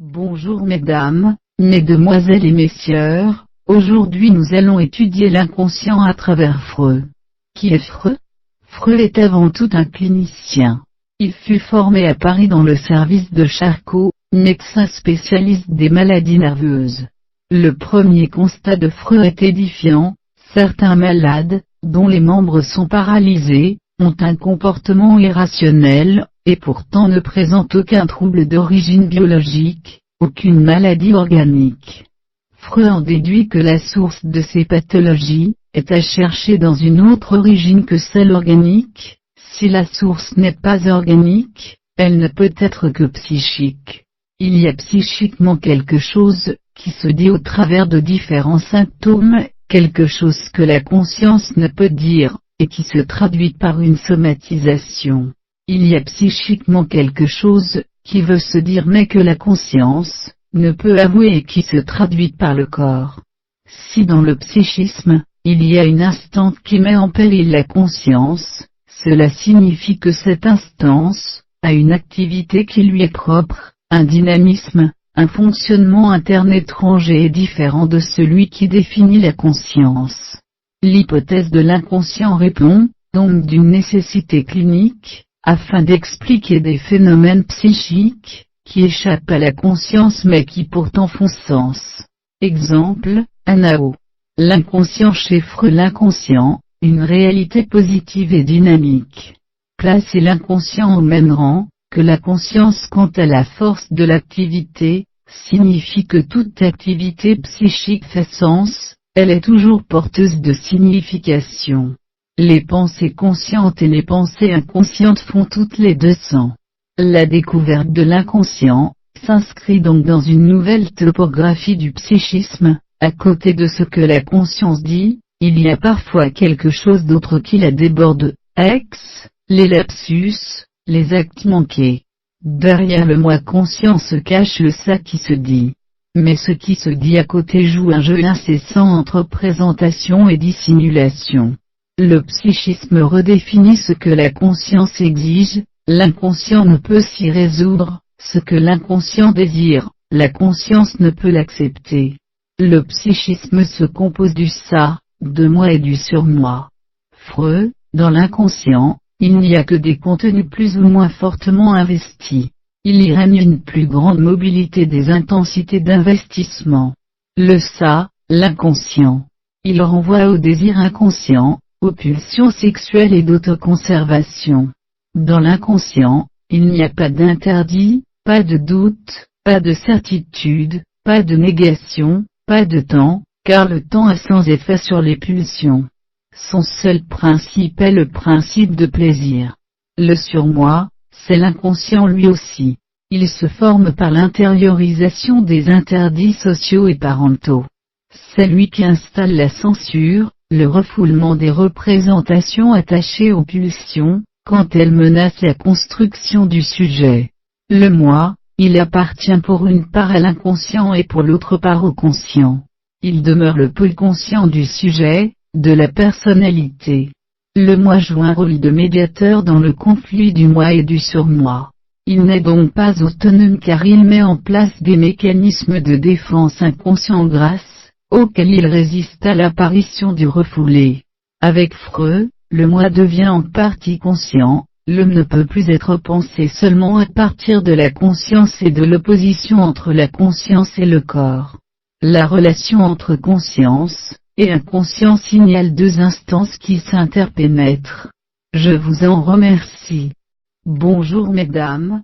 Bonjour mesdames, mesdemoiselles et messieurs, aujourd'hui nous allons étudier l'inconscient à travers Freud. Qui est Freud? Freud est avant tout un clinicien. Il fut formé à Paris dans le service de Charcot, médecin spécialiste des maladies nerveuses. Le premier constat de Freud est édifiant: certains malades, dont les membres sont paralysés, ont un comportement irrationnel, et pourtant ne présentent aucun trouble d'origine biologique, aucune maladie organique. Freud en déduit que la source de ces pathologies est à chercher dans une autre origine que celle organique. Si la source n'est pas organique, elle ne peut être que psychique. Il y a psychiquement quelque chose qui se dit au travers de différents symptômes, quelque chose que la conscience ne peut dire, et qui se traduit par une somatisation. Il y a psychiquement quelque chose qui veut se dire mais que la conscience ne peut avouer et qui se traduit par le corps. Si dans le psychisme, il y a une instance qui met en péril la conscience, cela signifie que cette instance a une activité qui lui est propre, un dynamisme, un fonctionnement interne étranger et différent de celui qui définit la conscience. L'hypothèse de l'inconscient répond, donc d'une nécessité clinique, afin d'expliquer des phénomènes psychiques, qui échappent à la conscience mais qui pourtant font sens. Exemple, Anao. L'inconscient chez Freud. L'inconscient, une réalité positive et dynamique. Placer l'inconscient au même rang que la conscience quant à la force de l'activité, signifie que toute activité psychique fait sens, elle est toujours porteuse de signification. Les pensées conscientes et les pensées inconscientes font toutes les deux sens. La découverte de l'inconscient s'inscrit donc dans une nouvelle topographie du psychisme. À côté de ce que la conscience dit, il y a parfois quelque chose d'autre qui la déborde, les lapsus, les actes manqués. Derrière le moi conscient se cache le ça qui se dit. Mais ce qui se dit à côté joue un jeu incessant entre présentation et dissimulation. Le psychisme redéfinit ce que la conscience exige, l'inconscient ne peut s'y résoudre, ce que l'inconscient désire, la conscience ne peut l'accepter. Le psychisme se compose du ça, de moi et du surmoi. Freud, dans l'inconscient, il n'y a que des contenus plus ou moins fortement investis. Il y règne une plus grande mobilité des intensités d'investissement. Le ça, l'inconscient. Il renvoie au désir inconscient, aux pulsions sexuelles et d'autoconservation. Dans l'inconscient, il n'y a pas d'interdit, pas de doute, pas de certitude, pas de négation, pas de temps, car le temps est sans effet sur les pulsions. Son seul principe est le principe de plaisir. Le surmoi, c'est l'inconscient lui aussi. Il se forme par l'intériorisation des interdits sociaux et parentaux. C'est lui qui installe la censure, le refoulement des représentations attachées aux pulsions, quand elles menacent la construction du sujet. Le moi, il appartient pour une part à l'inconscient et pour l'autre part au conscient. Il demeure le pôle conscient du sujet, de la personnalité. Le moi joue un rôle de médiateur dans le conflit du moi et du surmoi. Il n'est donc pas autonome car il met en place des mécanismes de défense inconscients grâce auxquels il résiste à l'apparition du refoulé. Avec Freud, le moi devient en partie conscient, l'homme ne peut plus être pensé seulement à partir de la conscience et de l'opposition entre la conscience et le corps. La relation entre conscience et inconscient signale deux instances qui s'interpénètrent. Je vous en remercie. Bonjour mesdames,